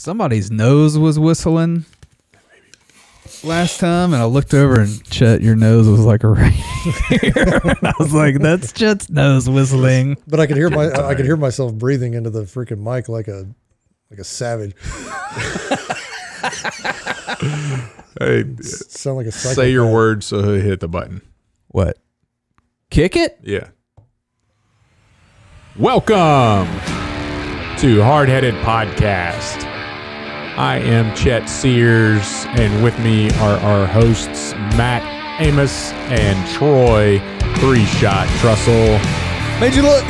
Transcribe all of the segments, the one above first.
somebody's nose was whistling last time, and I looked over and Chet, your nose was like right here. And I was like, "That's Chet's nose whistling." But I could hear myself breathing into the freaking mic like a savage. Hey, sound like a psychopath. say your words so he'll hit the button. What? Kick it? Yeah. Welcome to Hardheaded Podcast. I am Chet Sears, and with me are our hosts, Matt, Amos, and Troy, Three-Shot Trussell. Made you look.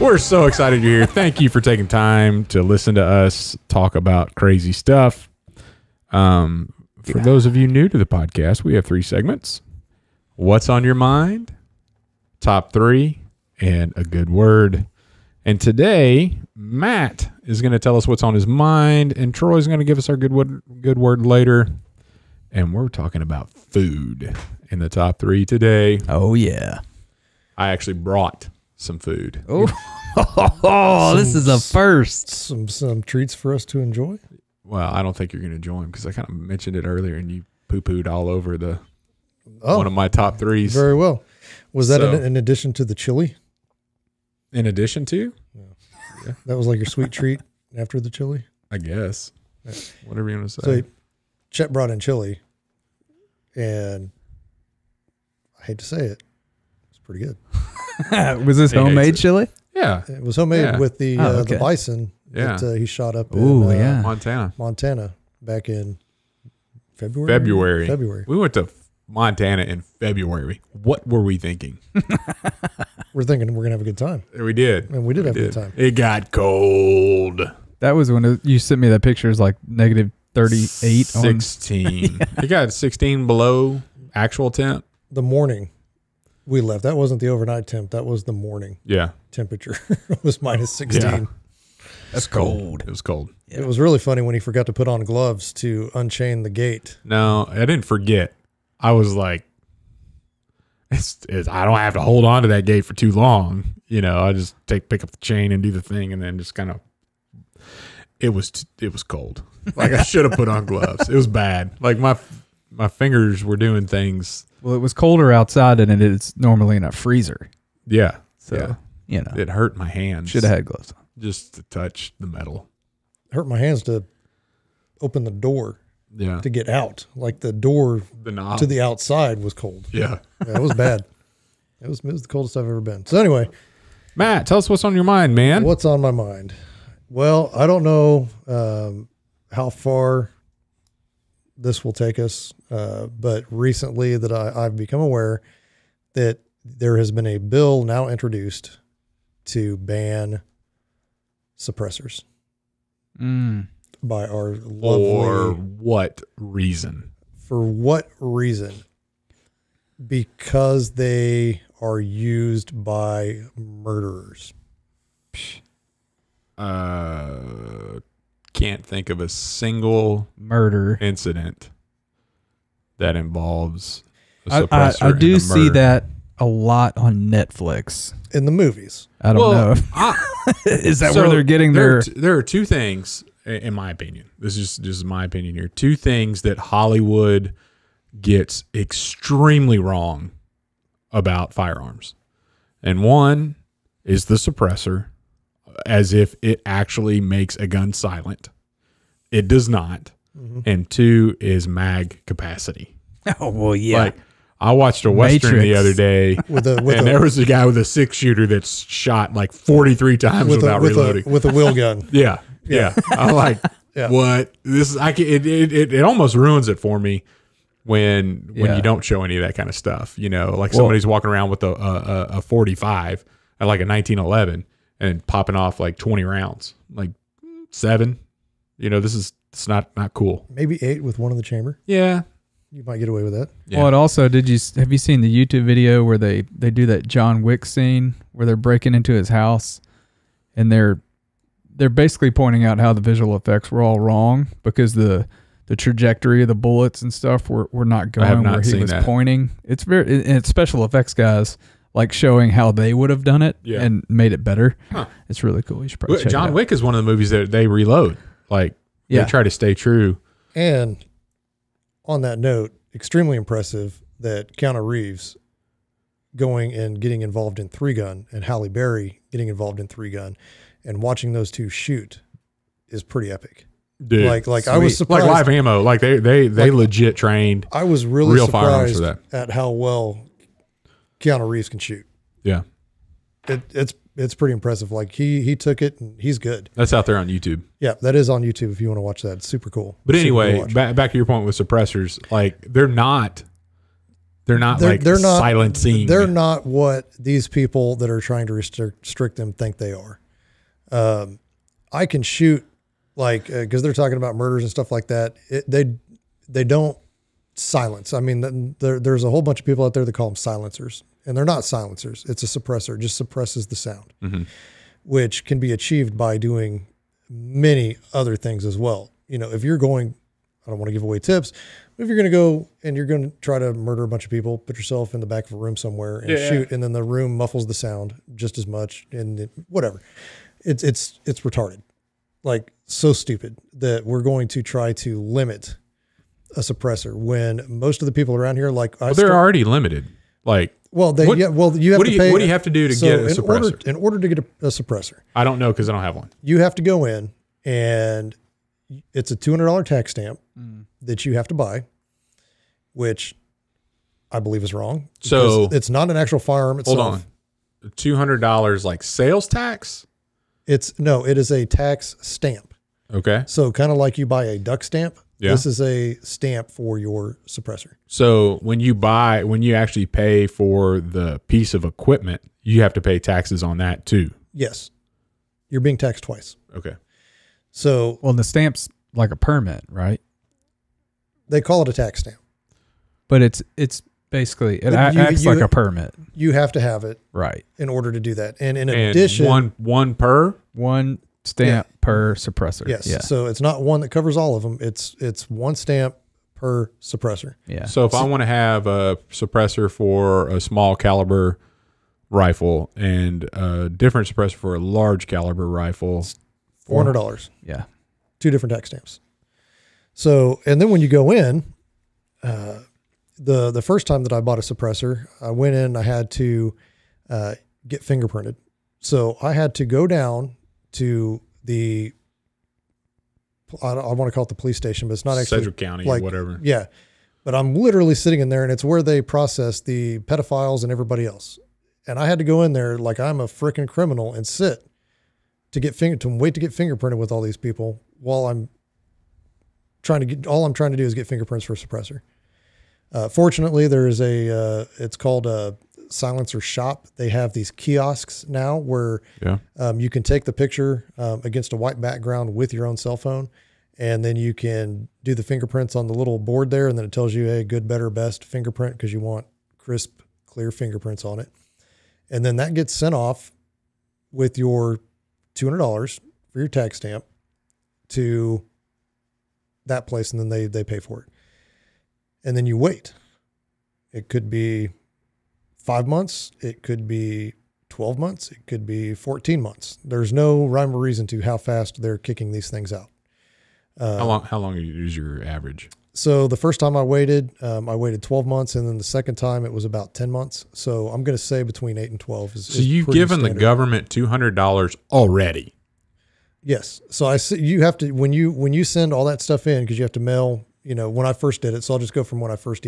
We're so excited you're here. Thank you for taking time to listen to us talk about crazy stuff. For those of you new to the podcast, we have 3 segments. What's on your mind? Top 3, and a good word. And today, Matt is going to tell us what's on his mind, and Troy's going to give us our good word later. And we're talking about food in the top 3 today. Oh, yeah. I actually brought some food. Oh, this is a first. Some treats for us to enjoy. Well, I don't think you're going to join because I kind of mentioned it earlier, and you poo-pooed all over one of my top 3s. Very well. Was that in addition to the chili? In addition to? Yeah. That was like your sweet treat after the chili? I guess. Yeah. Whatever you want to So say. Chet brought in chili, and I hate to say it, it's pretty good. Was this homemade chili? Yeah. It was homemade with the bison that he shot up in Montana back in February. We went to Montana in February. What were we thinking? We're thinking we're going to have a good time. We did. And we did have a good time. It got cold. That was when you sent me the pictures, like negative 38. 16. It got 16 below actual temp. The morning we left. That wasn't the overnight temp. That was the morning temperature. It was minus 16. Yeah. That's cold. It was cold. Yeah. It was really funny when he forgot to put on gloves to unchain the gate. No, I didn't forget. I was like, I don't have to hold on to that gate for too long. You know, I just pick up the chain and do the thing, and then just kind of. It was cold. Like I should have put on gloves. It was bad. Like my fingers were doing things. Well, it was colder outside than it is normally in a freezer. Yeah. So you know, it hurt my hands. Should have had gloves on. Just to touch the metal. It hurt my hands to open the door. Yeah. To get out. Like the door knob to the outside was cold. Yeah. It was bad. It was the coldest I've ever been. So anyway. Matt, tell us what's on your mind, man. What's on my mind? Well, I don't know how far this will take us, but recently that I've become aware that there has been a bill now introduced to ban suppressors. By our lovely. For what reason? For what reason? Because they are used by murderers. Can't think of a single murder incident that involves a suppressor. I do see that a lot on Netflix. In the movies. I don't know. Is that where they're getting their... There are 2 things, in my opinion. This is just my opinion here. 2 things that Hollywood gets extremely wrong about firearms. And one is the suppressor, as if it actually makes a gun silent. It does not. Mm-hmm. And 2 is mag capacity. Oh, well, yeah. Like, I watched a Western the other day, and there was a guy with a 6-shooter that's shot like 43 times without reloading. With a wheel gun. Yeah. I'm like, what? This is, it almost ruins it for me when you don't show any of that kind of stuff. You know, like somebody's walking around with a 45 at like a 1911 and popping off like 20 rounds, like 7. You know, it's not cool. Maybe 8 with one in the chamber. Yeah. You might get away with that. Yeah. Well, it also, have you seen the YouTube video where they do that John Wick scene where they're breaking into his house and they're basically pointing out how the visual effects were all wrong because the trajectory of the bullets and stuff were not going where he was pointing. It's special effects guys like showing how they would have done it and made it better. Huh. It's really cool. You should probably check John it out. Wick is one of the movies that they reload. Like they try to stay true. And on that note, extremely impressive that Keanu Reeves going and getting involved in 3 Gun and Halle Berry getting involved in 3 Gun and watching those two shoot is pretty epic. Dude, like I was surprised. Like live ammo. Like they legit trained. I was really real firearms surprised for that. at how well Keanu Reeves can shoot. Yeah. It's pretty impressive. Like he took it and he's good. That's out there on YouTube. Yeah, that is on YouTube if you want to watch that. It's super cool. But Super anyway, cool to watch. back to your point with suppressors, like they're not silencing. They're not what these people that are trying to restrict them think they are. I can shoot because they're talking about murders and stuff like that. They don't silence. I mean, there's a whole bunch of people out there that call them silencers, and they're not silencers. It's a suppressor. It just suppresses the sound, which can be achieved by doing many other things as well. You know, if you're going, I don't want to give away tips, but if you're going to go and you're going to try to murder a bunch of people, put yourself in the back of a room somewhere and shoot, and then the room muffles the sound just as much, and whatever. It's retarded. Like so stupid that we're going to try to limit a suppressor when most of the people around here, they're already limited. Like, you have to pay. What do you have to do to get a suppressor? In order to get a suppressor, I don't know because I don't have one. you have to go in and it's a $200 tax stamp that you have to buy, which I believe is wrong. So it's not an actual firearm itself. Hold on, $200 like sales tax. It is a tax stamp. Okay. So kind of like you buy a duck stamp. Yeah. This is a stamp for your suppressor. So when you actually pay for the piece of equipment, you have to pay taxes on that too. Yes. You're being taxed twice. Okay. So Well, the stamp's like a permit, right? they call it a tax stamp. But it's basically it But acts like a permit, You have to have it right? in order to do that. And in And addition, one per. One stamp per suppressor. yes. Yeah. So it's not one that covers all of them. It's one stamp per suppressor. Yeah. So if I want to have a suppressor for a small caliber rifle and a different suppressor for a large caliber rifle, $400. Yeah. 2 different tax stamps. So, and then when you go in, the first time that I bought a suppressor, I went in and I had to get fingerprinted. So I had to go down to I want to call it the police station, but it's not actually Sedgwick County or whatever. Yeah. But I'm literally sitting in there and it's where they process the pedophiles and everybody else. And I had to go in there like I'm a freaking criminal and sit to wait to get fingerprinted with all these people while I'm trying to get, all I'm trying to do is get fingerprints for a suppressor. Fortunately, there is it's called a silencer shop. They have these kiosks now where you can take the picture against a white background with your own cell phone, and then you can do the fingerprints on the little board there, and then it tells you, hey, good, better, best fingerprint because you want crisp, clear fingerprints on it. And then that gets sent off with your $200 for your tax stamp to that place, and then they pay for it. And then you wait. It could be 5 months. It could be 12 months. It could be 14 months. There's no rhyme or reason to how fast they're kicking these things out. How long is your average? So the first time I waited 12 months, and then the second time it was about 10 months. So I'm going to say between 8 and 12 is So you've given the government $200 already. Yes. So you have to, when you send all that stuff in, because you have to mail, when I first did it. So I'll just go from when I first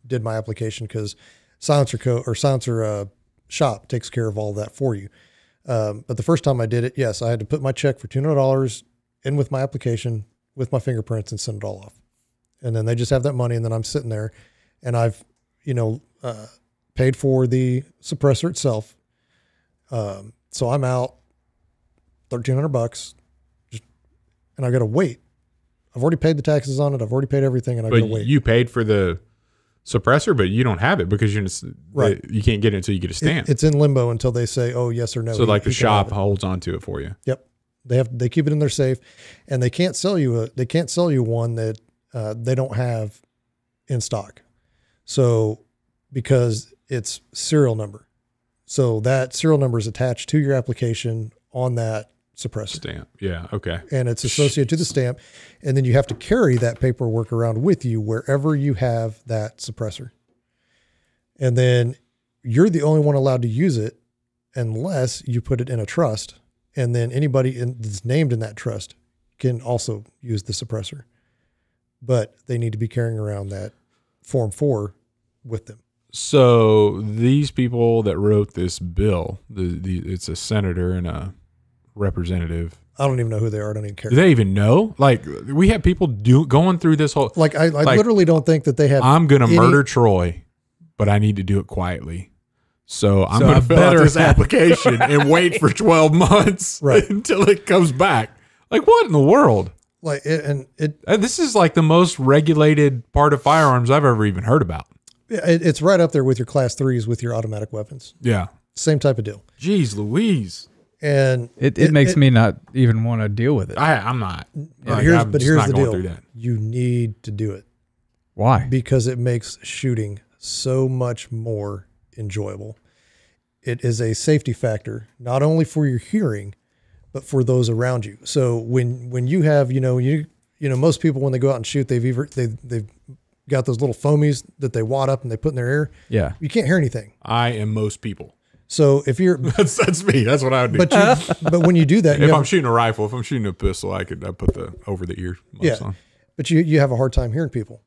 did my application, because Silencer shop takes care of all that for you. But the first time I did it, yes, I had to put my check for $200 in with my application with my fingerprints and send it all off. And then they just have that money. And then I'm sitting there and I've, paid for the suppressor itself. So I'm out $1,300 and I got to wait. I've already paid the taxes on it. I've already paid everything, and I got to wait. You paid for the suppressor, but you don't have it because right. You can't get it until you get a stamp. It's in limbo until they say, oh, yes or no. So like the shop holds on to it for you. Yep. They keep it in their safe, and they can't sell you one that they don't have in stock. So because it's serial number. So that serial number is attached to your application on that suppressor. Stamp. Yeah. Okay. And it's associated to the stamp. And then you have to carry that paperwork around with you wherever you have that suppressor. And then you're the only one allowed to use it unless you put it in a trust. And then anybody that's named in that trust can also use the suppressor. But they need to be carrying around that Form 4 with them. So these people that wrote this bill, it's a senator and a representative. I don't even know who they are. I don't even care. Do they even know? Like, we have people going through this whole. Like, I literally don't think that they have. I'm going to murder Troy, but I need to do it quietly. So I'm going to fill out this application and wait for 12 months until it comes back. Like, what in the world? Like, this is like the most regulated part of firearms I've ever even heard about. It's right up there with your class 3s with your automatic weapons. Yeah. Same type of deal. Jeez Louise. And it makes me not even want to deal with it. I'm not. But here's the deal. You need to do it. Why? Because it makes shooting so much more enjoyable. It is a safety factor, not only for your hearing, but for those around you. So when you have, most people, when they go out and shoot, they've got those little foamies that they wad up and they put in their ear. Yeah. You can't hear anything. I am most people. So if you're that's me. That's what I would do. But when you do that, if I'm shooting a rifle, if I'm shooting a pistol, I put the over the ear muffs on. But you have a hard time hearing people.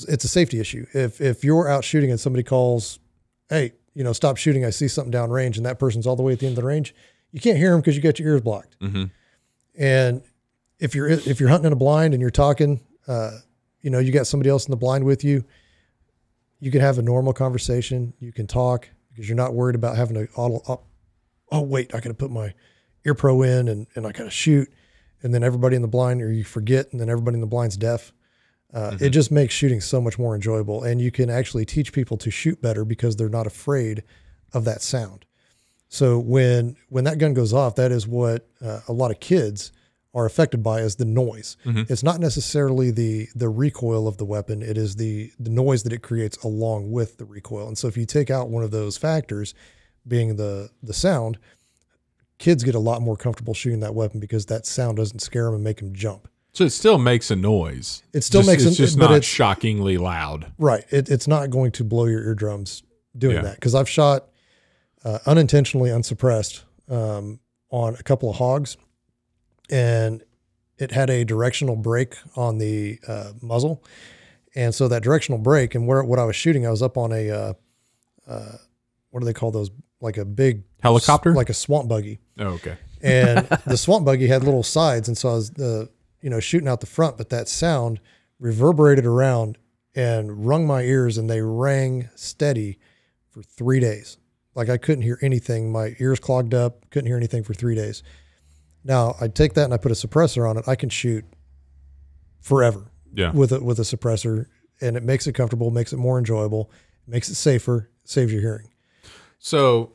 It's a safety issue. If you're out shooting and somebody calls, hey, stop shooting, I see something downrange, and that person's all the way at the end of the range, you can't hear them because you got your ears blocked. Mm-hmm. And if you're hunting in a blind and you're talking, you got somebody else in the blind with you, you can have a normal conversation. You can talk because you're not worried about having to, oh wait, I got to put my ear pro in and I got to shoot. And then everybody in the blind, or you forget, and then everybody in the blind's deaf. It just makes shooting so much more enjoyable. And you can actually teach people to shoot better because they're not afraid of that sound. So when that gun goes off, that is what a lot of kids are affected by, is the noise. Mm-hmm. It's not necessarily the recoil of the weapon. It is the noise that it creates along with the recoil. And so if you take out one of those factors, being the sound, kids get a lot more comfortable shooting that weapon because that sound doesn't scare them and make them jump. So it still makes a noise. It's just not shockingly loud. Right. It's not going to blow your eardrums doing that. Because I've shot unintentionally unsuppressed on a couple of hogs, and it had a directional brake on the muzzle. And so that directional brake, and what I was shooting, I was up on a, what do they call those? Like a big helicopter? Like a swamp buggy. Oh, okay. And the swamp buggy had little sides. And so I was shooting out the front, but that sound reverberated around and rung my ears, and they rang steady for 3 days. Like I couldn't hear anything. My ears clogged up, couldn't hear anything for 3 days. Now I take that and I put a suppressor on it. I can shoot forever with a suppressor, and it makes it comfortable, makes it more enjoyable, makes it safer, saves your hearing. So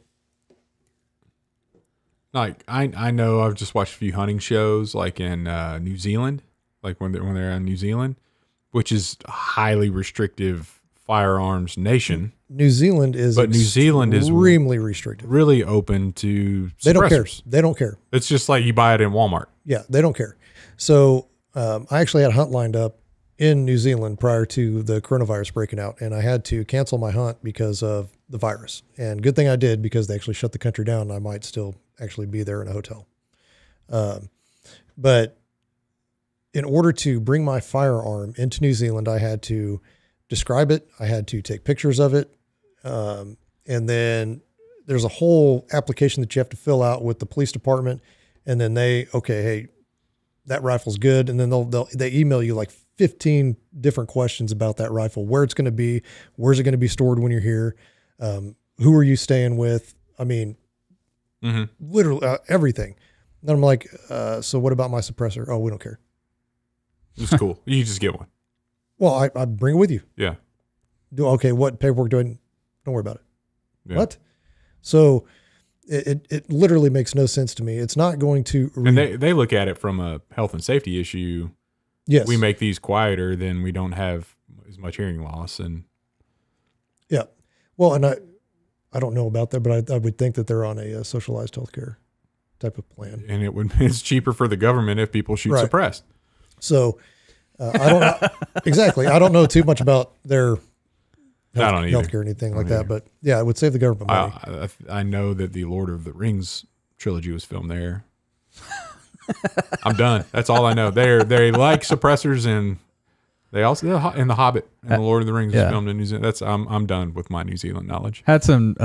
like I know I've just watched a few hunting shows like in New Zealand, like when they're in New Zealand, which is a highly restrictive firearms nation. New Zealand is extremely restrictive. Really open to suppressors. They don't care. They don't care. It's just like you buy it in Walmart. Yeah, they don't care. So I actually had a hunt lined up in New Zealand prior to the coronavirus breaking out, and I had to cancel my hunt because of the virus. And good thing I did, because they actually shut the country down, and I might still actually be there in a hotel. But in order to bring my firearm into New Zealand, I had to describe it. I had to take pictures of it. And then there's a whole application that you have to fill out with the police department. And then hey, that rifle's good. And then they email you like 15 different questions about that rifle, where it's going to be, where's it going to be stored when you're here? Who are you staying with? I mean, literally everything. And I'm like, so what about my suppressor? Oh, we don't care. It's cool. You just get one. Well, I bring it with you. Yeah. Okay, what paperwork do I need? Don't worry about it. Yeah. What? So it literally makes no sense to me. It's not going to. And they look at it from a health and safety issue. Yes. We make these quieter, then we don't have as much hearing loss. And yeah. Well, and I don't know about that, but I would think that they're on a socialized healthcare type of plan. And it's cheaper for the government if people shoot Right. suppressed. So I don't know exactly. I don't know too much about their I don't either. healthcare or anything like that, but yeah, it would save the government money. I know that the Lord of the Rings trilogy was filmed there. I'm done. That's all I know. They like suppressors, and they also in the Hobbit and the Lord of the Rings was filmed in New Zealand. I'm done with my New Zealand knowledge. Had some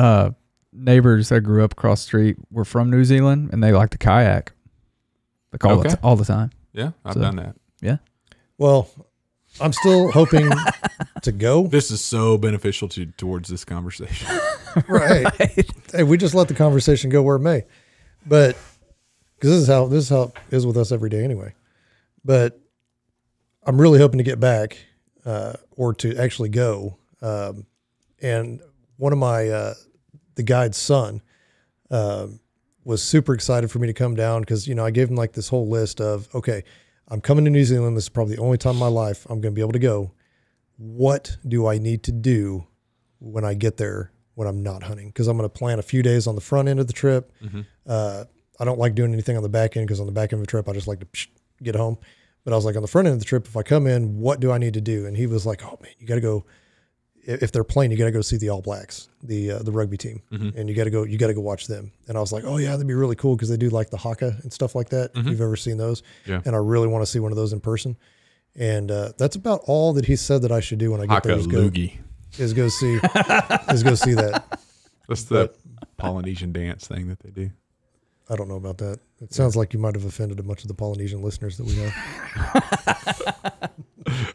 neighbors that grew up across the street were from New Zealand, and they like to kayak. Like all the time. Yeah, I've done that. Yeah. Well, I'm still hoping to go. This is so beneficial towards this conversation. Right. Hey, we just let the conversation go where it may. But because this is how it is with us every day anyway. But I'm really hoping to get back or to actually go. And one of my the guide's son was super excited for me to come down because, I gave him like this whole list of, okay, I'm coming to New Zealand. This is probably the only time in my life I'm going to be able to go. What do I need to do when I get there when I'm not hunting? Because I'm going to plan a few days on the front end of the trip. Mm-hmm. I don't like doing anything on the back end because on the back end of the trip, I just like to get home. But I was like, on the front end of the trip, if I come in, what do I need to do? And he was like, oh man, you got to go. If they're playing, you got to go see the All Blacks, the rugby team, and you got to go watch them. And I was like, oh yeah, that'd be really cool because they do like the haka and stuff like that. If you've ever seen those, and I really want to see one of those in person. And that's about all that he said that I should do when I get there. Is go see that. That's the Polynesian dance thing that they do. I don't know about that. It sounds like you might have offended a bunch of the Polynesian listeners that we have.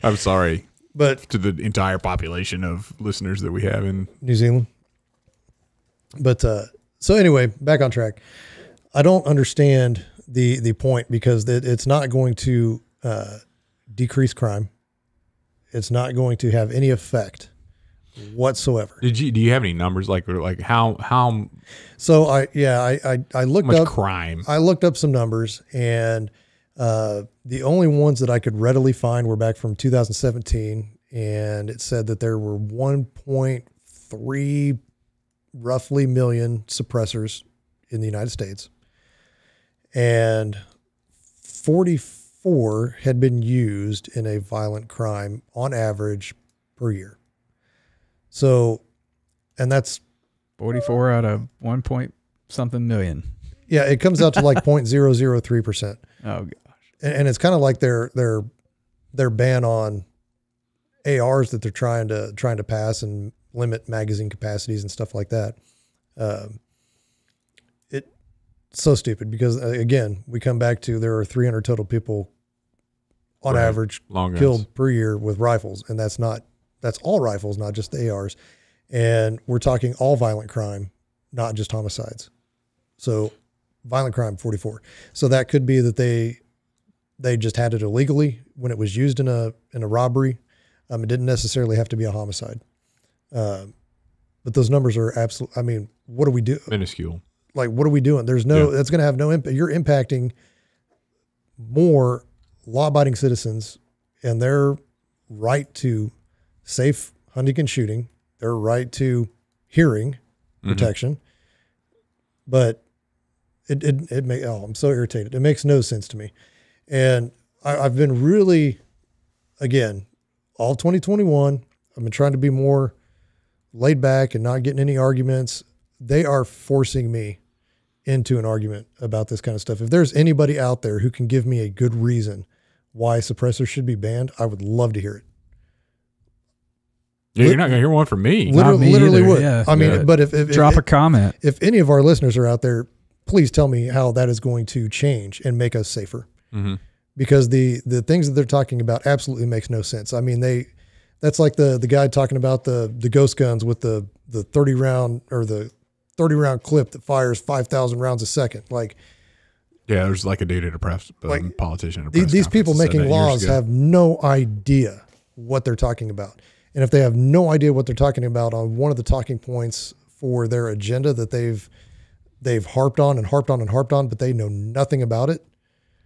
I'm sorry. But to the entire population of listeners that we have in New Zealand. But so anyway, back on track. I don't understand the point because it's not going to decrease crime. It's not going to have any effect whatsoever. Do you have any numbers like how? So I looked much up crime. I looked up some numbers and. The only ones that I could readily find were back from 2017, and it said that there were 1.3 roughly million suppressors in the United States, and 44 had been used in a violent crime on average per year. So, and that's 44 out of 1 point something million. Yeah, it comes out to like 0.003%. Oh, and it's kind of like their ban on ARs that they're trying to pass and limit magazine capacities and stuff like that. It's so stupid because again, we come back to there are 300 total people on average killed per year with rifles, and that's all rifles, not just the ARs. And we're talking all violent crime, not just homicides. So violent crime 44. So that could be that they just had it illegally when it was used in a robbery. It didn't necessarily have to be a homicide. But those numbers are absolute. I mean, what do we do? Minuscule. Like, what are we doing? That's going to have no impact. You're impacting more law-abiding citizens and their right to safe hunting and shooting, their right to hearing protection. But I'm so irritated. It makes no sense to me. And I've been really, again, all 2021, I've been trying to be more laid back and not getting any arguments. They are forcing me into an argument about this kind of stuff. If there's anybody out there who can give me a good reason why suppressors should be banned, I would love to hear it. Yeah, you're not going to hear one from me. Literally would. Yeah. I mean, but if drop a comment. If any of our listeners are out there, please tell me how that is going to change and make us safer. Because the things that they're talking about absolutely makes no sense. I mean, that's like the guy talking about the ghost guns with the 30 round or the 30 round clip that fires 5,000 rounds a second. Like, yeah, there's like a dude at a press politician. At a press these people making laws have no idea what they're talking about. And if they have no idea what they're talking about on one of the talking points for their agenda that they've harped on and harped on and harped on, but they know nothing about it.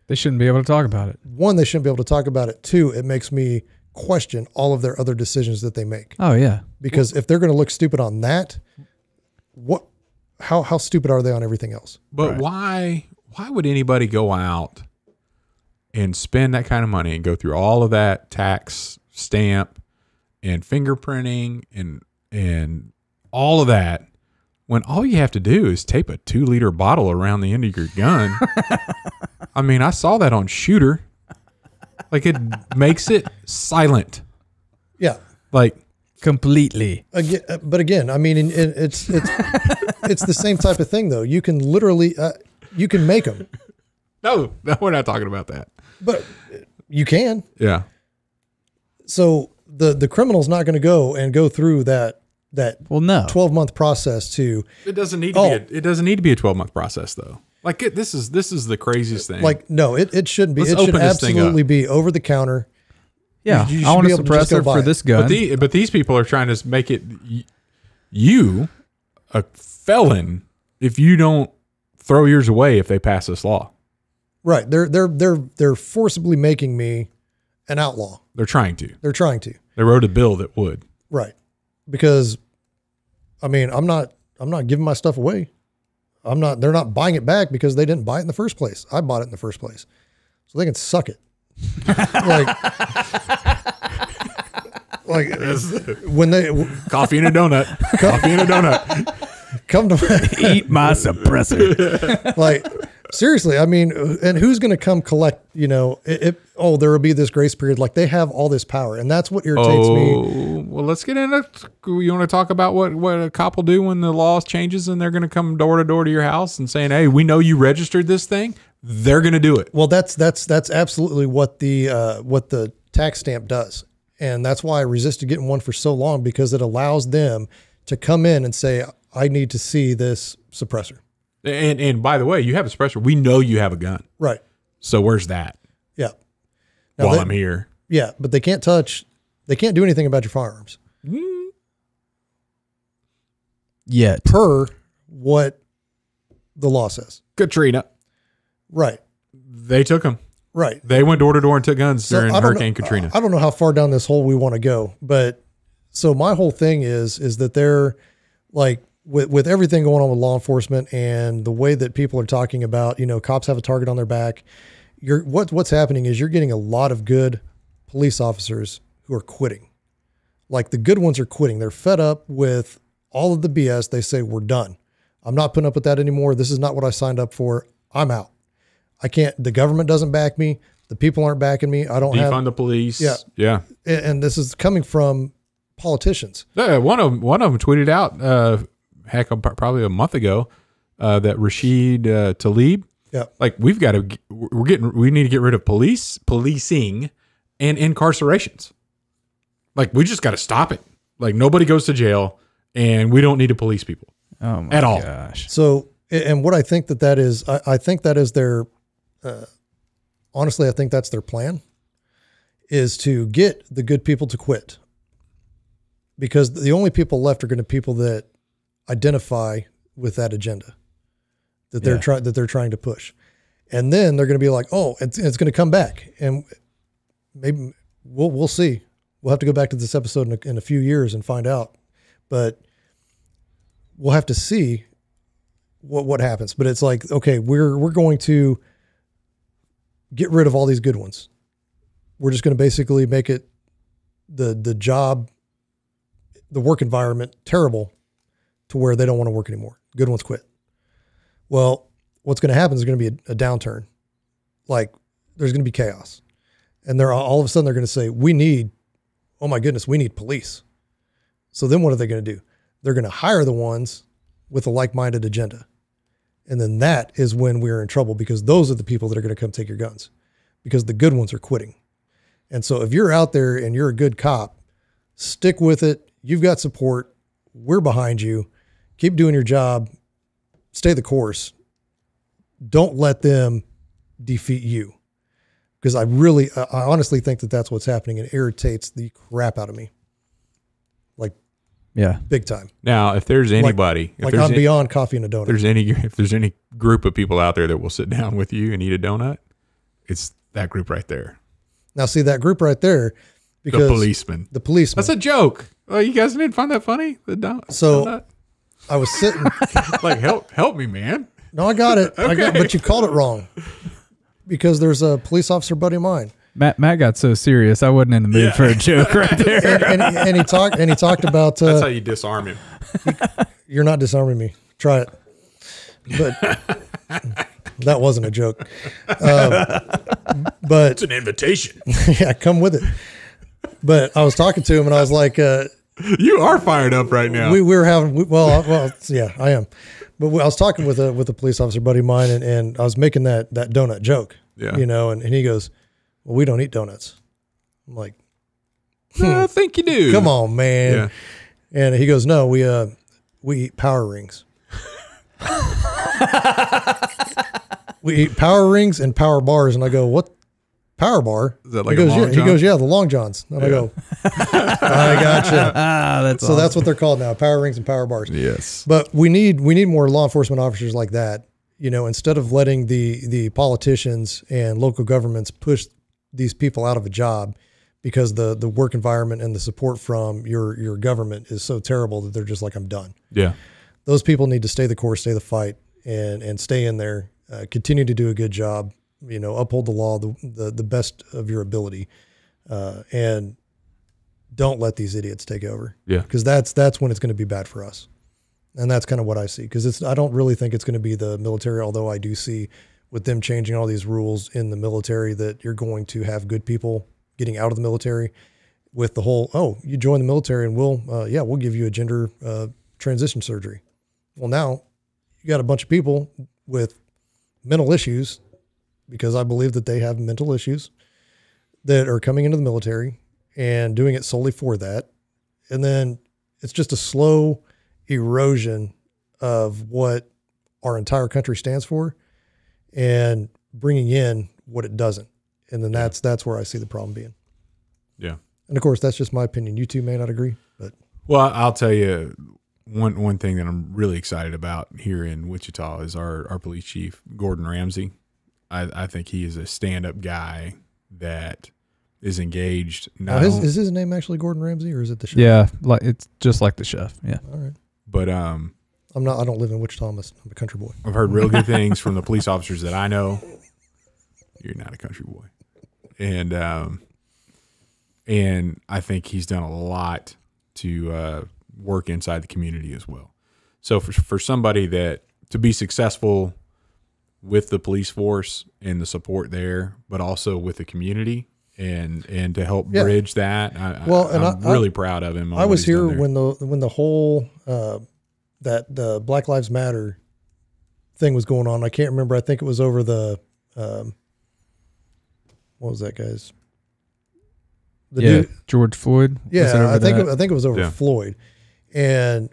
They shouldn't be able to talk about it. One, they shouldn't be able to talk about it. Two, it makes me question all of their other decisions that they make. Oh, yeah. Because if they're going to look stupid on that, how stupid are they on everything else? But why would anybody go out and spend that kind of money and go through all of that tax stamp and fingerprinting and all of that when all you have to do is tape a 2-liter bottle around the end of your gun? I mean, I saw that on Shooter. Like, it makes it silent. Yeah. Like, completely. But again, I mean, it's the same type of thing though. You can literally, you can make them. No, we're not talking about that. But you can. Yeah. So the criminal's not going to go through that Well, no. 12-month process to. It doesn't need to be. It doesn't need to be a 12-month process though. Like, this is the craziest thing. Like, no, it shouldn't be. Let's it should open this thing absolutely up. be over the counter. Yeah, You I want a should be able to just go suppressor buy for it. this gun. But these people are trying to make it you a felon if you don't throw yours away if they pass this law. Right. They're forcibly making me an outlaw. They're trying to. They're trying to. They wrote a bill that would. Right. Because I mean, I'm not giving my stuff away. They're not buying it back because they didn't buy it in the first place. I bought it in the first place. So they can suck it. like when they Coffee and a donut. Coffee and a donut. come to Eat my suppressor. like seriously, I mean, and who's going to come collect, there will be this grace period. Like they have all this power and that's what irritates me. Well, let's get into, you want to talk about what a cop will do when the law changes and they're going to come door to door to your house and saying, hey, we know you registered this thing. They're going to do it. Well, that's absolutely what the tax stamp does. And that's why I resisted getting one for so long, because it allows them to come in and say, I need to see this suppressor. And by the way, you have a suppressor. We know you have a gun. Right. So where's that? Yeah. While I'm here. Yeah. But they can't do anything about your firearms. Yet. Per what the law says. Katrina. Right. They took them. Right. They went door to door and took guns during Hurricane Katrina. I don't know how far down this hole we want to go, but so my whole thing is that they're like with everything going on with law enforcement and the way that people are talking about, cops have a target on their back. What's happening is you're getting a lot of good police officers who are quitting. Like the good ones are quitting. They're fed up with all of the BS. They say, we're done. I'm not putting up with that anymore. This is not what I signed up for. I'm out. I can't, the government doesn't back me. The people aren't backing me. I don't Defund the police. Yeah. Yeah. And this is coming from politicians. One of them tweeted out, probably a month ago, that Rashid Tlaib. Yeah. Like we need to get rid of policing and incarcerations. Like we just got to stop it. Like nobody goes to jail and we don't need to police people at all. Gosh. So, and what I think that is, I think that is their, honestly, I think that's their plan, is to get the good people to quit, because the only people left are going to be people that identify with that agenda that they're trying to push. And then they're going to be like, oh, it's going to come back. And maybe we'll see. We'll have to go back to this episode in a few years and find out, but we'll have to see what happens. But it's like, okay, we're going to get rid of all these good ones. We're just going to basically make it the job, the work environment terrible to where they don't want to work anymore. Good ones quit. Well, what's going to happen is going to be a downturn. Like there's going to be chaos, and all of a sudden they're going to say, we need police. So then what are they going to do? They're going to hire the ones with a like-minded agenda. And then that is when we're in trouble, because those are the people that are going to come take your guns, because the good ones are quitting. And so if you're out there and you're a good cop, stick with it. You've got support. We're behind you. Keep doing your job. Stay the course. Don't let them defeat you. Because I honestly think that that's what's happening, and it irritates the crap out of me. Like, yeah, big time. Now, if there's anybody, I'm beyond coffee and a donut. If there's any group of people out there that will sit down with you and eat a donut, it's that group right there. Now, see that group right there, because the policeman. The policeman. That's a joke. Oh, you guys didn't find that funny? The donut. I was sitting. Like, help me, man. No, I got it. Okay. But you called it wrong because there's a police officer buddy of mine. Matt got so serious. I wasn't in the mood for a joke right there. And he talked about. That's how you disarm him. You're not disarming me. Try it. But that wasn't a joke. But It's an invitation. yeah, come with it. But I was talking to him and I was like, You are fired up right now. we were having, well, yeah, I am. But I was talking with a police officer buddy of mine and I was making that donut joke, Yeah. you know, and he goes, well, we don't eat donuts. I'm like, I think you do. come on, man. Yeah. And he goes, no, we eat power rings. We eat power rings and power bars. And I go, what? Power bar? Is that like he a goes, Long He John? goes, yeah, the Long Johns. And I go, I gotcha. That's So awesome. that's what they're called now, power rings and power bars. Yes. But we need more law enforcement officers like that. You know, instead of letting the politicians and local governments push these people out of a job because the work environment and the support from your government is so terrible that they're just like, I'm done. Yeah. Those people need to stay the course, stay the fight, and stay in there, continue to do a good job, you know, uphold the law, the best of your ability, and don't let these idiots take over. Yeah. Because that's when it's going to be bad for us. And that's kind of what I see. Because I don't really think it's going to be the military, although I do see with them changing all these rules in the military that you're going to have good people getting out of the military with the whole, oh, you join the military and we'll give you a gender transition surgery. Well, now you got a bunch of people with mental issues, because I believe that they have mental issues, that are coming into the military and doing it solely for that. And then it's just a slow erosion of what our entire country stands for and bringing in what it doesn't. And then that's where I see the problem being. Yeah. And of course, that's just my opinion. You two may not agree, but Well, I'll tell you one thing that I'm really excited about here in Wichita is our police chief, Gordon Ramsay. I think he is a stand-up guy that is engaged. is his name actually Gordon Ramsay, or is it the chef? Yeah, like it's just like the chef. Yeah. All right. But I don't live in Wichita. I'm a country boy. I've heard real good things from the police officers that I know. You're not a country boy. And I think he's done a lot to work inside the community as well. So for somebody that to be successful with the police force and the support there, but also with the community and to help bridge that, I'm really proud of him. I was here when the whole the Black Lives Matter thing was going on. I can't remember. I think it was over the what was that guy's? Dude, George Floyd. yeah, I think it was over Floyd, and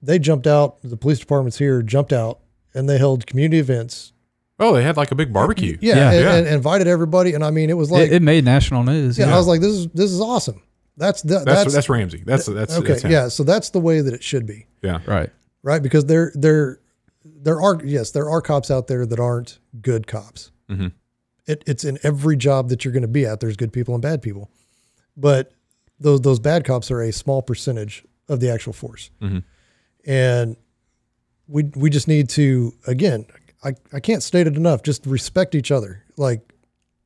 they jumped out. The police departments here jumped out, and they held community events. Oh, they had like a big barbecue. And invited everybody. And I mean, it was like it made national news. Yeah, I was like, this is awesome. That's Ramsey. That's okay. That's him. Yeah, so that's the way that it should be. Yeah. Right, because there are cops out there that aren't good cops. Mm-hmm. It's in every job that you're going to be at. There's good people and bad people, but those bad cops are a small percentage of the actual force. Mm-hmm. And we just need to, again, I can't state it enough. Just respect each other, like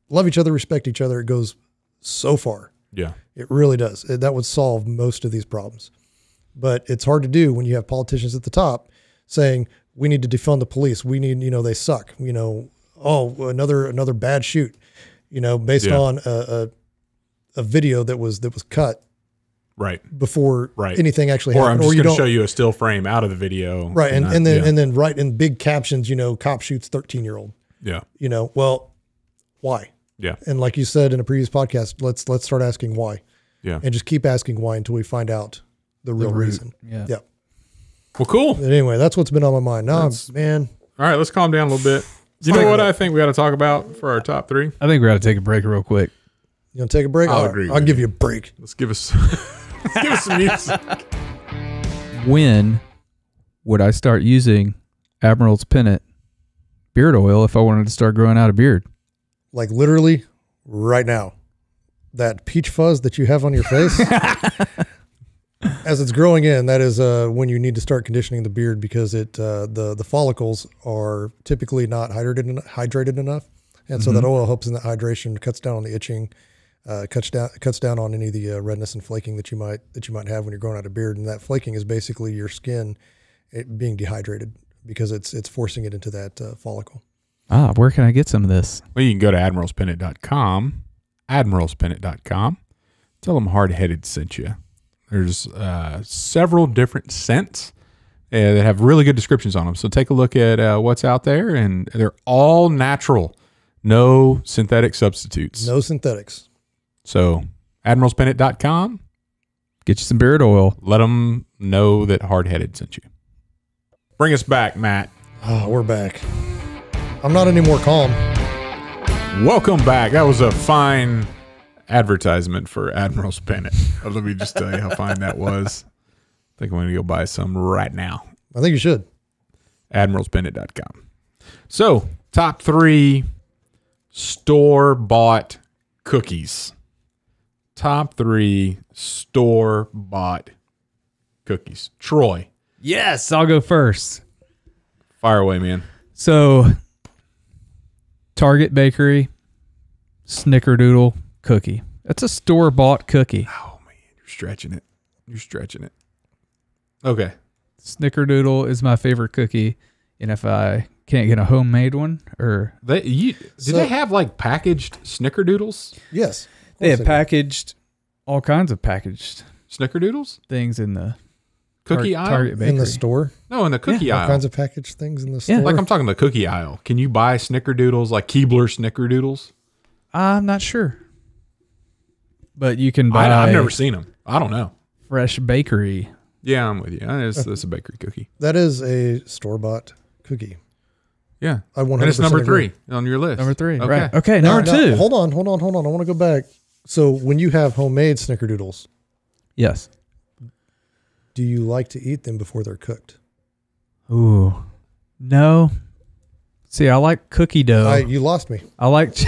love each other, respect each other. It goes so far. Yeah, it really does. That would solve most of these problems, but it's hard to do when you have politicians at the top saying we need to defund the police. We need, they suck. Oh, another bad shoot, based on a video that was cut before anything actually happened. Or I'm just going to show you a still frame out of the video. Right. And then write in big captions, cop shoots 13-year-old. Yeah. Well, why? Yeah. And like you said in a previous podcast, let's start asking why. Yeah. And just keep asking why until we find out the real reason. Yeah. Yeah. Well, cool. But anyway, that's what's been on my mind. Now, man. All right, let's calm down a little bit. You know what I think we got to talk about for our top three? I think we got to take a break real quick. You want to take a break? I'll agree. I'll give you a break. Let's give us some music. When would I start using Admiral's Pennant beard oil if I wanted to start growing out a beard? Like literally right now. That peach fuzz that you have on your face. As it's growing in, that is when you need to start conditioning the beard because the follicles are typically not hydrated enough, and so that oil helps in the hydration, cuts down on the itching, cuts down on any of the redness and flaking that you might have when you're growing out a beard. And that flaking is basically your skin being dehydrated because it's forcing it into that follicle. Where can I get some of this? Well, you can go to admiralspennant.com. Admiralspennant.com. Tell them Hardheaded sent you. There's several different scents that have really good descriptions on them. So take a look at what's out there, and they're all natural. No synthetic substitutes. No synthetics. So admiralspennant.com. Get you some beard oil. Let them know that Hardheaded sent you. Bring us back, Matt. Oh, we're back. I'm not any more calm. Welcome back. That was a fine advertisement for Admiral's Pennant. Let me just tell you how fine that was. I think I'm going to go buy some right now. I think you should. Admiralspennant.com. So, top 3 store-bought cookies. Top 3 store-bought cookies. Troy. Yes, I'll go first. Fire away, man. So, Target Bakery, snickerdoodle cookie. That's a store-bought cookie. Oh, man. You're stretching it. You're stretching it. Okay. Snickerdoodle is my favorite cookie. And if I can't get a homemade one, or Did they have like packaged snickerdoodles? Yes. they have packaged all kinds of packaged Snickerdoodles? things in the Cookie aisle? Target Bakery. In the store. No, in the cookie All aisle. kinds of packaged things in the store. Like I'm talking the cookie aisle. Can you buy snickerdoodles, like Keebler snickerdoodles? I'm not sure. But you can buy I've never seen them. I don't know. Fresh Bakery. Yeah, I'm with you. It's a bakery cookie. That is a store-bought cookie. Yeah. I 100% And it's number agree. 3 on your list. Number 3. Okay. Right. Okay, Now- number now, 2. Hold on. I want to go back. So when you have homemade snickerdoodles, Yes. do you like to eat them before they're cooked? Ooh. No. See, I like cookie dough. You lost me. I like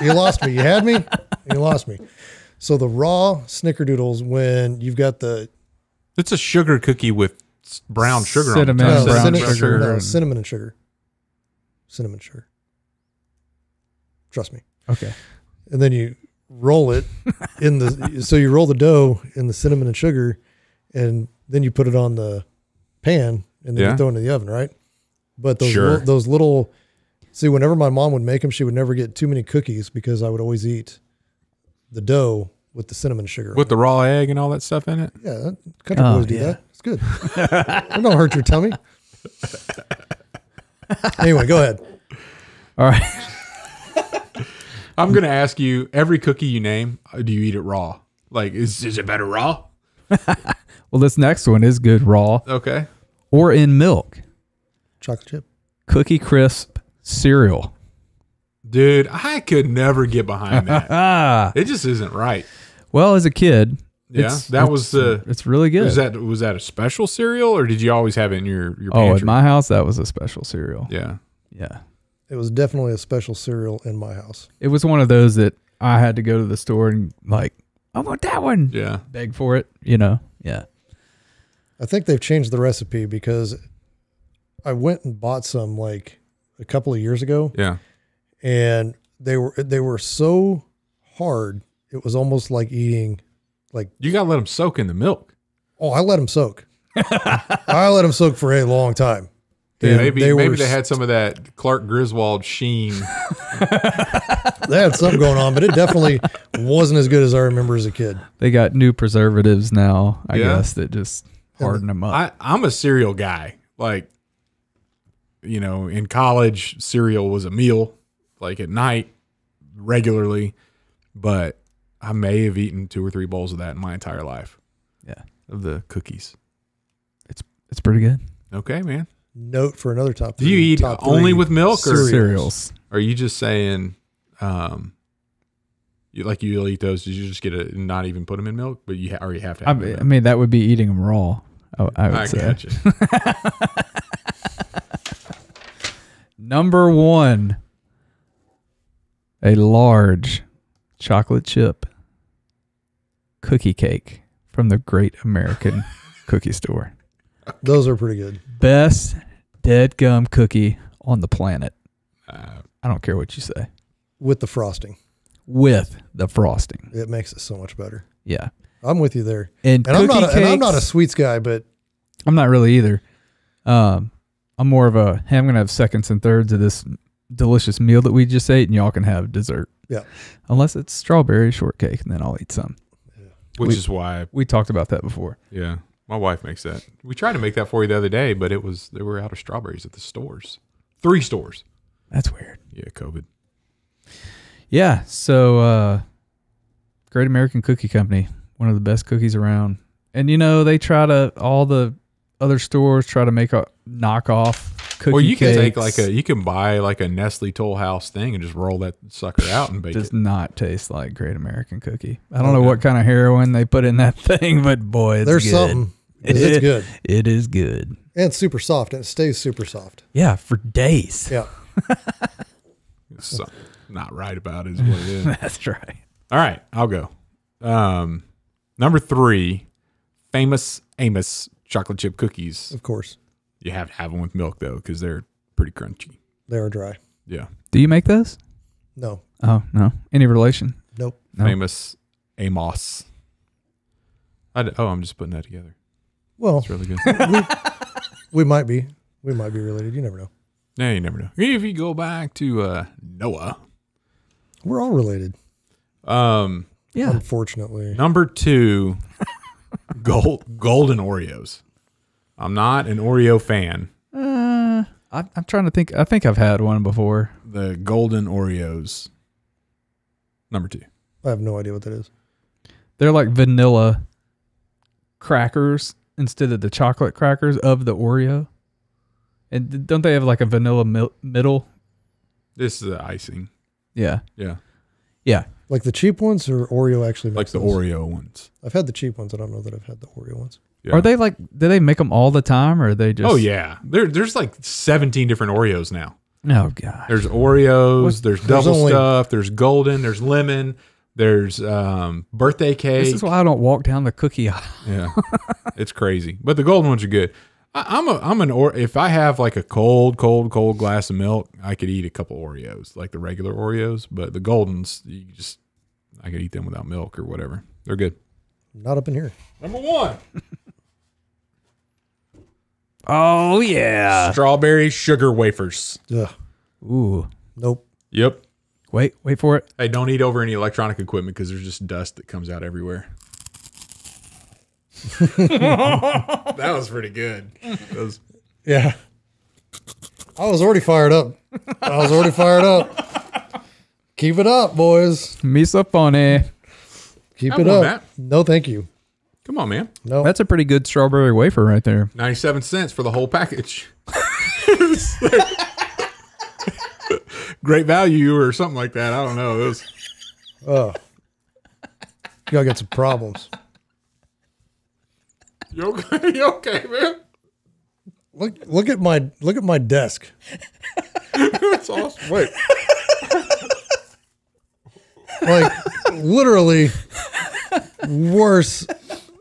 You lost me. You had me. You lost me. So the raw snickerdoodles, when you've got the It's a sugar cookie with brown sugar Cinnamon, on the top. brown cinnamon, sugar. no, cinnamon and sugar. Cinnamon sugar. Trust me. Okay. And then you roll it in the so you roll the dough in the cinnamon and sugar, and then you put it on the pan and then Yeah. you throw it in the oven, right? But those Sure. those little whenever my mom would make them, she would never get too many cookies because I would always eat the dough with the cinnamon sugar. With the raw egg and all that stuff in it? Yeah, country Oh, boys do yeah. that. It's good. It don't hurt your tummy. Anyway, go ahead. All right. I'm going to ask you, every cookie you name, do you eat it raw? Like, is it better raw? Well, this next one is good raw Okay. or in milk. Chocolate chip. Cookie Crisp cereal. Dude, I could never get behind that. It just isn't right. Well, as a kid, Yeah, it's really good. Was that a special cereal, or did you always have it in your Oh, pantry? at my house, that was a special cereal. Yeah. Yeah. It was definitely a special cereal in my house. It was one of those that I had to go to the store and like, I want that one. Yeah. Beg for it, you know? Yeah. I think they've changed the recipe because I went and bought some like a couple of years ago, Yeah. and they were so hard. It was almost like eating You got to let them soak in the milk. I let them soak. I let them soak for a long time. Yeah, And maybe were they had some of that Clark Griswold sheen. They had something going on, but it definitely wasn't as good as I remember as a kid. They got new preservatives now, I Yeah. guess, that just harden them up. I'm a cereal guy. Like, in college, cereal was a meal, like at night, regularly. But I may have eaten 2 or 3 bowls of that in my entire life. Yeah. Of the cookies. It's pretty good. Okay, man. Note for another top Do three. you eat top only three with milk or Cereals. are you just saying, you'll eat those? Did you just get it and not even put them in milk? But you already have to have them in I milk? mean, that would be eating them raw. I would say. Gotcha. Number 1, a large chocolate chip cookie cake from the Great American Cookie Store. Those are pretty good. Best dead gum cookie on the planet. I don't care what you say. With the frosting. With the frosting. It makes it so much better. Yeah. I'm with you there. And I'm cakes, not a sweets guy, but I'm not really either. I'm more of a, hey, I'm going to have seconds and thirds of this delicious meal that we just ate, and y'all can have dessert. Yeah. Unless it's strawberry shortcake, and then I'll eat some. Yeah. Which is why we talked about that before. Yeah. My wife makes that. We tried to make that for you the other day, but they were out of strawberries at the stores. 3 stores. That's weird. Yeah, COVID. Yeah, so Great American Cookie Company, one of the best cookies around. And they try to, all the other stores try to make a knockoff cookie. Well, you can cakes. you can buy like a Nestle Toll House thing and just roll that sucker out and bake it. Does not taste like Great American Cookie. I don't know what kind of heroin they put in that thing, but boy, it's there's good. something. It's good. It is good. And it's super soft, and it stays super soft. Yeah, for days. Yeah. Something not right about it is what it is. That's right. All right, I'll go. Number 3, famous Amos chocolate chip cookies. Of course. You have to have them with milk, though, because they're pretty crunchy. They are dry. Yeah. Do you make those? No. Oh, no. Any relation? Nope. No. Famous Amos. I'm just putting that together. Well, It's really good. we might be. We might be related. You never know. Yeah, you never know. If you go back to Noah. We're all related. Yeah. Unfortunately. Number 2, golden Oreos. I'm not an Oreo fan. I'm trying to think. I think I've had one before. The golden Oreos. Number 2. I have no idea what that is. They're like vanilla crackers instead of the chocolate crackers of the Oreo. And don't they have like a vanilla middle? This is the icing. Yeah. Yeah. Yeah. Like the cheap ones, or Oreo actually Like makes the those? Oreo ones. I've had the cheap ones. I don't know that I've had the Oreo ones. Yeah. Are they like, do they make them all the time, or are they just? Oh, yeah. There's like 17 different Oreos now. Oh, God. There's Oreos. What? There's There's double only- stuff. There's golden. There's lemon. There's birthday cake. This is why I don't walk down the cookie aisle. Yeah, it's crazy. But the golden ones are good. If I have like a cold glass of milk, I could eat a couple Oreos, like the regular Oreos. But the goldens, I could eat them without milk or whatever. They're good. Not up in here. Number 1, Oh, yeah. strawberry sugar wafers. Ugh. Ooh. Nope. Yep. Wait for it. Hey, don't eat over any electronic equipment because there's just dust that comes out everywhere. That was pretty good. Yeah. I was already fired up. Keep it up, boys. Misophonia. Keep Come it on, up. Matt. No, thank you. Come on, man. No. That's a pretty good strawberry wafer right there. 97 cents for the whole package. Great value or something like that. I don't know. It was, Oh. You gotta get some problems. you okay? You okay, man? Look at my desk. That's awesome. Wait. Like literally worse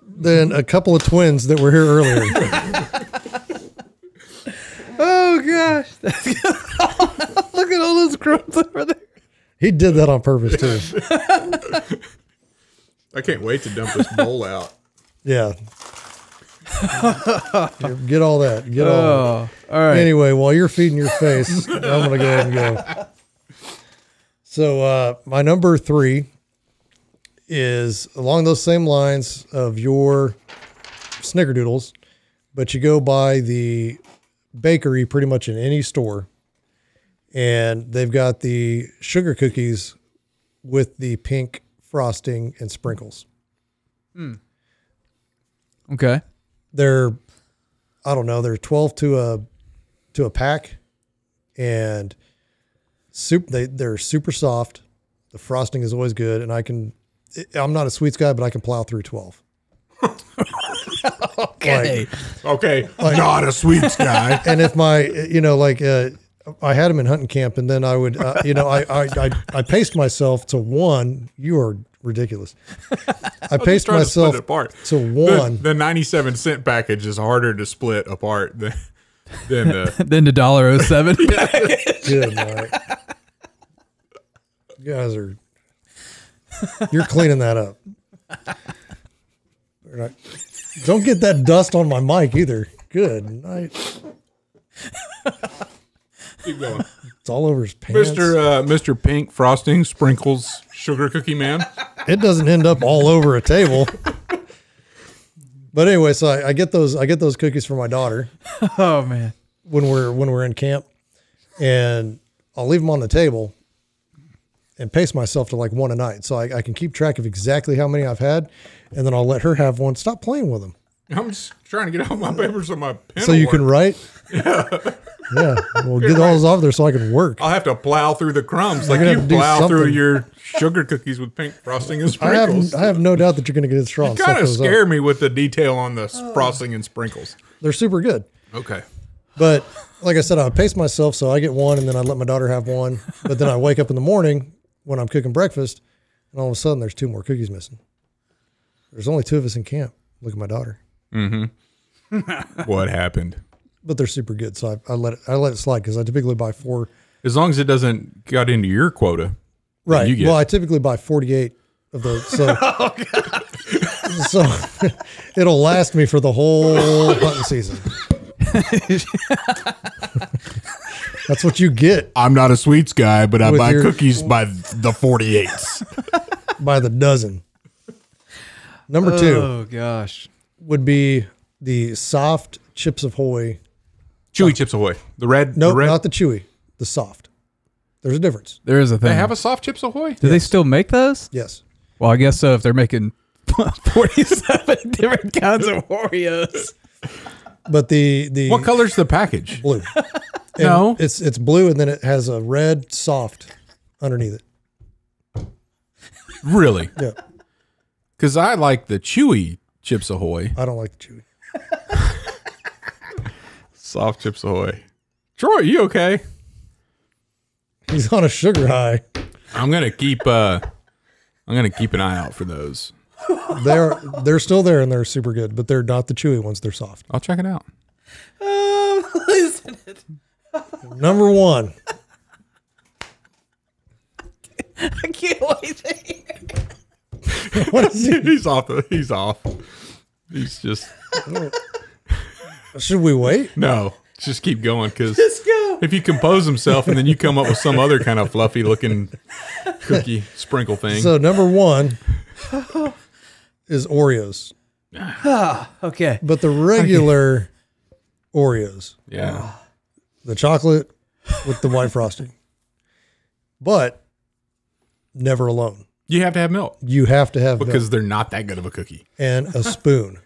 than a couple of twins that were here earlier. Oh, gosh. Look at all those crumbs over there. He did that on purpose too. I can't wait to dump this bowl out. Yeah. Get all that. Get all Oh, all right. Anyway, while you're feeding your face, I'm going to go ahead and go. So my number 3 is along those same lines of your snickerdoodles, but you go by the bakery pretty much in any store, and they've got the sugar cookies with the pink frosting and sprinkles. Okay. They're, I don't know, they're 12 to a pack, and they're super soft. The frosting is always good, and I'm not a sweets guy, but I can plow through 12. Okay. Okay. Not a sweets guy. And if my, I had them in hunting camp, and then I would, I paced myself to one. You are ridiculous. I paced myself to one. The 97-cent package is harder to split apart than the than the $1.07 package. Good night. You guys are. You're cleaning that up. Don't get that dust on my mic either. Good night. Keep going. It's all over his pants. Mr. Pink Frosting Sprinkles Sugar Cookie Man. It doesn't end up all over a table. But anyway, so I get those cookies for my daughter. Oh man. When we're in camp, and I'll leave them on the table and pace myself to like one a night, so I can keep track of exactly how many I've had, and then I'll let her have one. Stop playing with them. I'm just trying to get all my papers on my pen. So you can write. Yeah, well, get all those off there so I can work. I'll have to plow through the crumbs like you plow through your sugar cookies with pink frosting and sprinkles. I have no doubt that you're going to get it strong. You kind of scare me with the detail on the frosting and sprinkles. They're super good. Okay. But like I said, I pace myself so I get one, and then I let my daughter have one. But then I wake up in the morning when I'm cooking breakfast, and all of a sudden there's 2 more cookies missing. There's only 2 of us in camp. Look at my daughter. Mm-hmm. What happened? But they're super good, so I let it slide because I typically buy 4. As long as it doesn't get into your quota, right? You get. Well, I typically buy 48 of those, so so it'll last me for the whole hunting season. That's what you get. I'm not a sweets guy, but I buy cookies by the 48s, by the dozen. Number 2. Oh gosh, would be the soft Chips Ahoy. Chewy Chips Ahoy. The red. No, the red? not the chewy. The soft. There's a difference. there is a thing. They have a soft Chips Ahoy? Do they still make those? Yes. Well, I guess so. If they're making 47 different kinds of Oreos. But the What color's the package? blue. No. It's blue, and then it has a red soft underneath it. Really? Yeah. Because I like the chewy Chips Ahoy. I don't like the chewy. Soft Chips Ahoy. Troy, you okay? He's on a sugar high. I'm gonna keep an eye out for those. They're still there, and they're super good, but they're not the chewy ones. They're soft. I'll check it out. Isn't it? Number 1. I can't wait to hear. What is he? He's off. He's off. He's just Should we wait? no. Just keep going because Let's go. if you compose himself and then you come up with some other kind of fluffy looking cookie sprinkle thing. So number 1 is Oreos, Okay. but the regular Oreos, yeah. the chocolate with the white frosting, but never alone. You have to have milk You have to have because milk they're not that good of a cookie. and a spoon.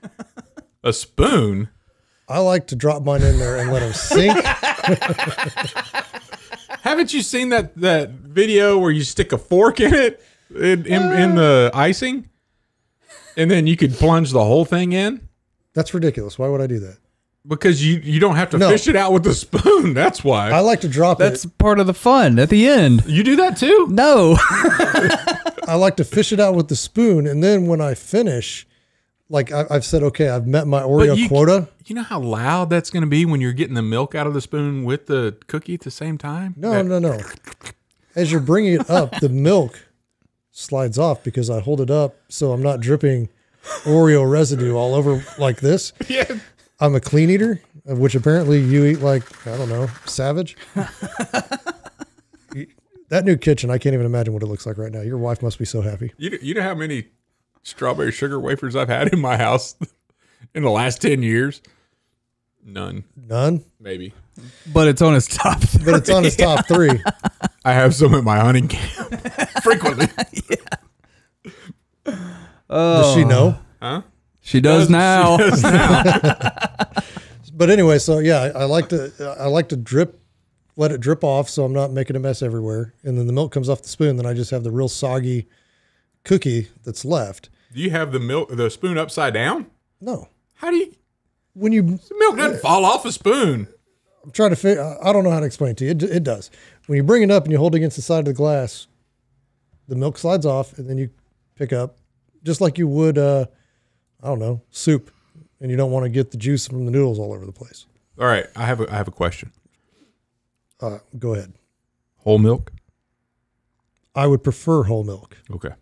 A spoon? I like to drop mine in there and let them sink. Haven't you seen that video where you stick a fork in it in the icing? And then you could plunge the whole thing in? That's ridiculous. Why would I do that? Because you don't have to No. fish it out with the spoon. That's why. I like to drop That's it. part of the fun at the end. You do that too? No. I like to fish it out with the spoon, and then when I finish, like I've said, okay, I've met my Oreo quota. You know how loud that's going to be when you're getting the milk out of the spoon with the cookie at the same time? No. As you're bringing it up, the milk slides off because I hold it up so I'm not dripping Oreo residue all over like this. Yeah. I'm a clean eater, of which apparently you eat like, I don't know, savage. That new kitchen, I can't even imagine what it looks like right now. Your wife must be so happy. You know how many strawberry sugar wafers I've had in my house in the last 10 years? None. None? Maybe. But it's on his top 3. But it's on his top 3. I have some at my hunting camp frequently. Does she know? Huh? She does now. She does now. But anyway, so yeah, I like to drip, let it drip off so I'm not making a mess everywhere. And then the milk comes off the spoon. Then I just have the real soggy cookie that's left. Do you have the spoon upside down? No. How do you? When you, The milk doesn't fall off a spoon. I'm trying to figure. I don't know how to explain it to you. It does. When you bring it up and you hold it against the side of the glass, the milk slides off, and then you pick up, just like you would, I don't know, soup, and you don't want to get the juice from the noodles all over the place. All right, I have a question. Go ahead. Whole milk? I would prefer whole milk. Okay.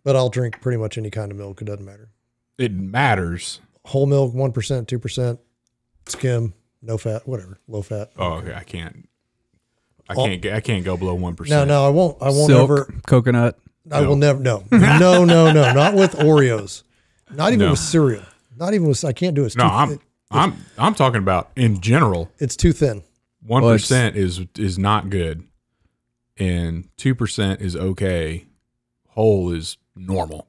But I'll drink pretty much any kind of milk. It doesn't matter. It matters. Whole milk, 1%, 2%, skim, no fat, whatever, low fat. Oh, okay. I can't go below 1%. No, I won't Silk, ever. coconut. I will never. No, not with Oreos. Not even with cereal. Not even with. I can't do it. It's I'm talking about in general. It's too thin. 1% is not good, and 2% is okay. Whole is normal,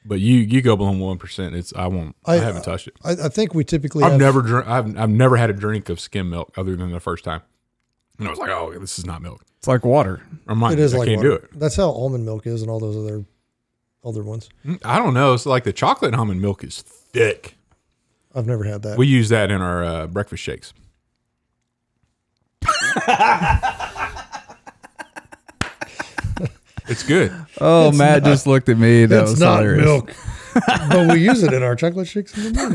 but you go below 1%. I haven't touched it. I think we typically. I've never had a drink of skim milk other than the first time, and I was like, oh, this is not milk. It's like water. It is I like can't water. do it. That's how almond milk is, and all those other ones. I don't know. So like the chocolate almond milk is thick. I've never had that. We use that in our breakfast shakes. It's good. Oh, Matt just looked at me. That was not hilarious. milk, but we use it in our chocolate shakes in the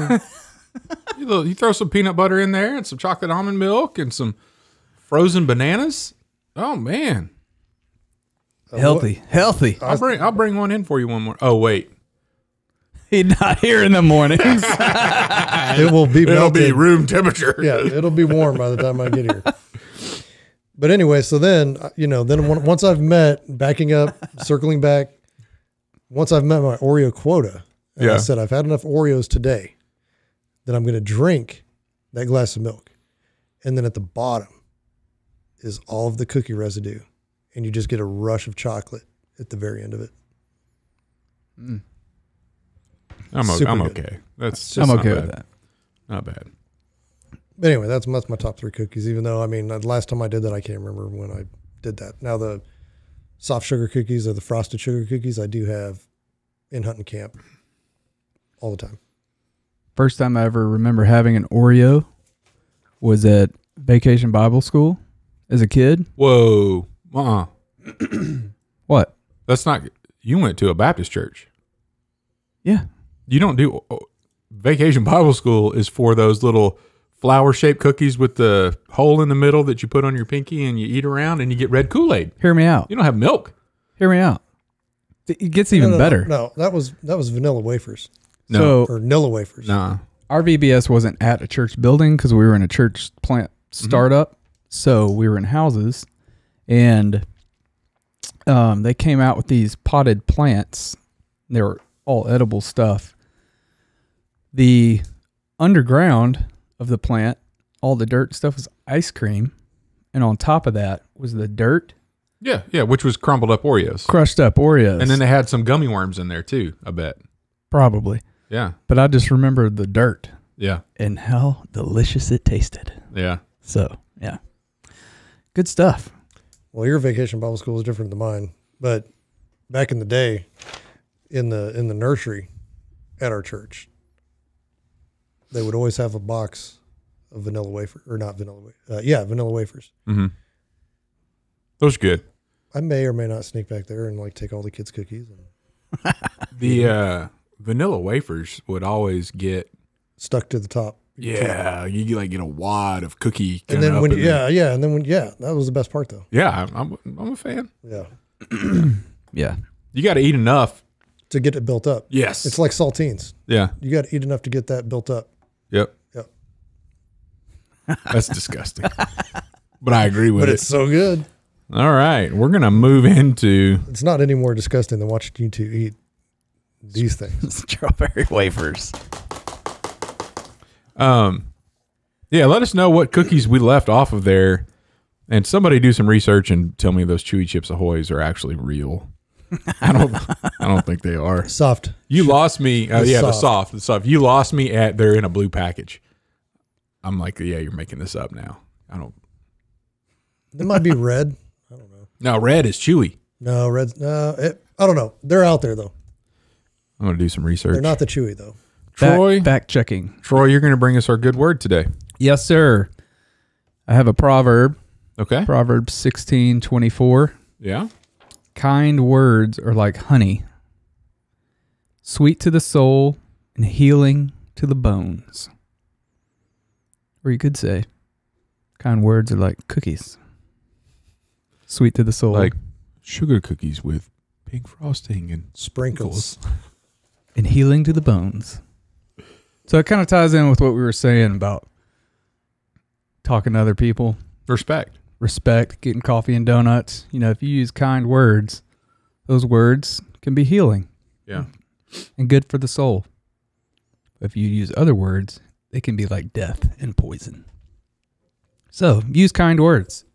morning. You throw some peanut butter in there and some chocolate almond milk and some frozen bananas. Oh man, Healthy. I'll bring one in for you one more. Oh wait, He's not here in the mornings. It will be it'll melted. be room temperature. Yeah, it'll be warm by the time I get here. But anyway, so then, once I've backing up, circling back, once I've met my Oreo quota, and I said, I've had enough Oreos today, then I'm going to drink that glass of milk. And then at the bottom is all of the cookie residue. And you just get a rush of chocolate at the very end of it. I'm Super okay. I'm okay with that. Not bad. But anyway, that's my top 3 cookies, even though, the last time I did that, I can't remember when I did that. Now, the soft sugar cookies or the frosted sugar cookies, I do have in hunting camp all the time. First time I ever remember having an Oreo was at Vacation Bible School as a kid. Whoa. What? That's not. You went to a Baptist church. Yeah. You don't do. Vacation Bible School is for those little flower-shaped cookies with the hole in the middle that you put on your pinky and you eat around and you get red Kool-Aid. Hear me out. You don't have milk. Hear me out. It gets even better. No, that was vanilla wafers. No. Or Nilla wafers. Nah. Our VBS wasn't at a church building because we were in a church plant startup. So we were in houses, and they came out with these potted plants. They were all edible stuff. The underground of the plant, all the dirt stuff was ice cream, and on top of that was the dirt. Yeah, which was crumbled up Oreos. Crushed up Oreos. And then they had some gummy worms in there too, I bet. Probably. Yeah. But I just remember the dirt. Yeah. And how delicious it tasted. Yeah. So, yeah. Good stuff. Well, your Vacation Bible School is different than mine. But back in the day, in the nursery at our church, they would always have a box of vanilla wafer, or not vanilla wafer. Vanilla wafers. Mm-hmm. Those are good. I may or may not sneak back there and take all the kids' cookies. And The vanilla wafers would always get stuck to the top. Yeah, you get a wad of cookie. And then that was the best part though. Yeah, I'm a fan. Yeah. Yeah. You got to eat enough to get it built up. Yes. It's like saltines. Yeah. You got to eat enough to get that built up. Yep. That's disgusting. But I agree with it. But it's so good. All right. We're going to move into. It's not any more disgusting than watching you two eat these things. Strawberry wafers. Yeah, let us know what cookies we left off of there. And somebody do some research and tell me those Chewy Chips Ahoys are actually real. I don't think they are. Soft. You lost me. The soft. soft. You lost me at they're in a blue package. I'm like, yeah, you're making this up now. I don't. It might be red. I don't know. No, red is chewy. No, red's no. I don't know. They're out there though. I'm gonna do some research. They're not the chewy though. Troy, Fact checking. Troy, you're gonna bring us our good word today. Yes, sir. I have a proverb. Okay. Proverbs 16:24. Yeah. Kind words are like honey, sweet to the soul and healing to the bones. Or you could say, kind words are like cookies, sweet to the soul. Like sugar cookies with pink frosting and Sprinkles. and healing to the bones. So it kind of ties in with what we were saying about talking to other people. Respect, getting coffee and donuts. You know, if you use kind words, those words can be healing. Yeah. And good for the soul. If you use other words, they can be like death and poison. So use kind words.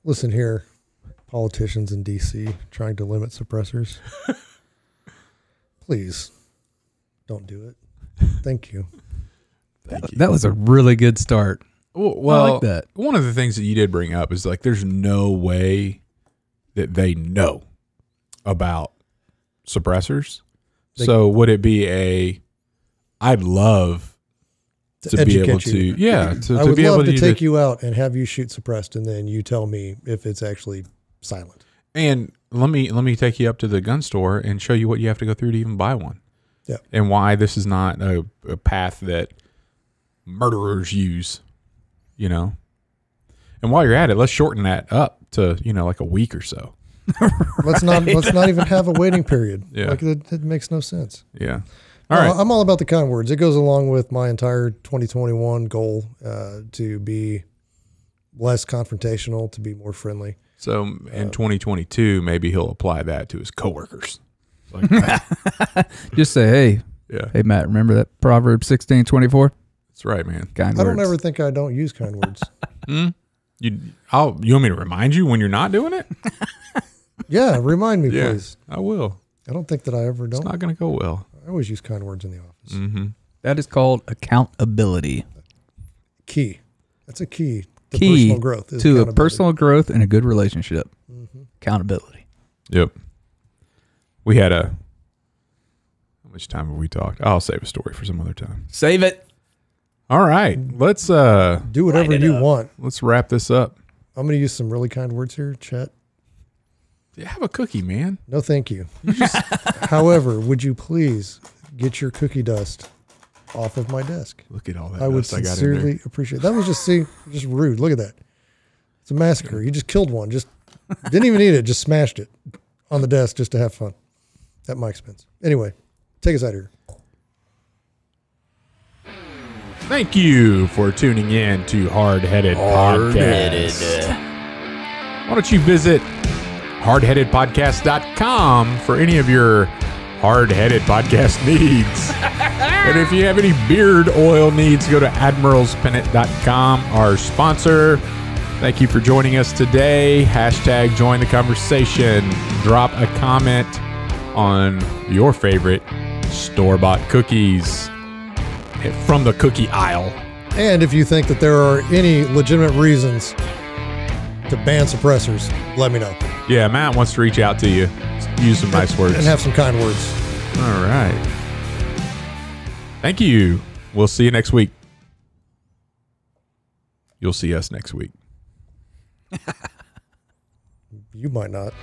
Listen here, politicians in D.C. trying to limit suppressors. Please don't do it. Thank you. That was a really good start. Well, I like that. One of the things that you did bring up is like there's no way that they know about suppressors. So would it be I'd love to be able to, you. to I would be love able to take you out and have you shoot suppressed, and then you tell me if it's actually silent. And let me take you up to the gun store and show you what you have to go through to even buy one. Yeah. And why this is not a path that murderers use, you know. And while you're at it, let's shorten that up to, like a week or so. Let's not even have a waiting period. Yeah. Like it makes no sense. Yeah. All right. I'm all about the kind words. It goes along with my entire 2021 goal to be less confrontational, to be more friendly. So in 2022, maybe he'll apply that to his coworkers. Like Just say, hey, Matt, remember that Proverbs 16:24? That's right, man. Kind I words. don't ever think I don't use kind words. You want me to remind you when you're not doing it? Yeah, remind me, please. I will. I don't think that I ever don't. It's not going to go well. I always use kind words in the office. Mm-hmm. That is called accountability. Key. That's a key to Key personal growth. is to a accountability. personal growth and a good relationship. Accountability. Yep. We had how much time have we talked? I'll save a story for some other time. Save it. All right. Let's Do whatever you want. let's wrap this up. I'm going to use some really kind words here, Chet. Yeah, have a cookie, man. No, thank you. However, would you please get your cookie dust off of my desk? Look at all that I would dust I got in sincerely appreciate it. That was just rude. Look at that. It's a massacre. You just killed one. Just didn't even eat it. Just smashed it on the desk just to have fun at my expense. Anyway, take us out of here. Thank you for tuning in to Hardheaded Podcast. Why don't you visit hardheadedpodcast.com for any of your hard-headed podcast needs. And if you have any beard oil needs, go to admiralspennant.com, our sponsor. Thank you for joining us today. # join the conversation. Drop a comment on your favorite store-bought cookies from the cookie aisle. And if you think that there are any legitimate reasons to ban suppressors, let me know. Yeah, Matt wants to reach out to you. Use some nice words. And have some kind words. All right. Thank you. We'll see you next week. You'll see us next week. You might not.